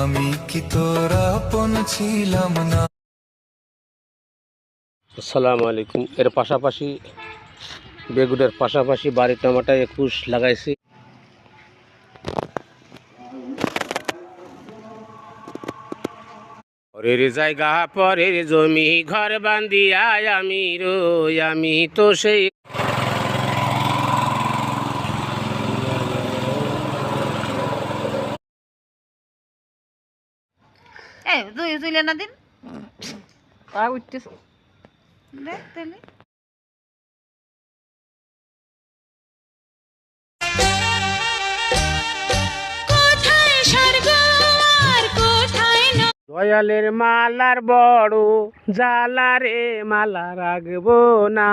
আমি কি তোর আপন ছিলাম না। আসসালামু আলাইকুম। এর পাশাপাশি বেগুনের পাশাপাশি বাড়ি টমাটো 21 লাগাইছি। পরের জায়গা পরের জমি ঘর বান্ধিয়া আমি রই, আমি তো সেই তুই তুইলে না দিন উঠতেছ দেখ তাহলে দয়ালের মালার বড় জ্বালা রে, মালা রাখবো না।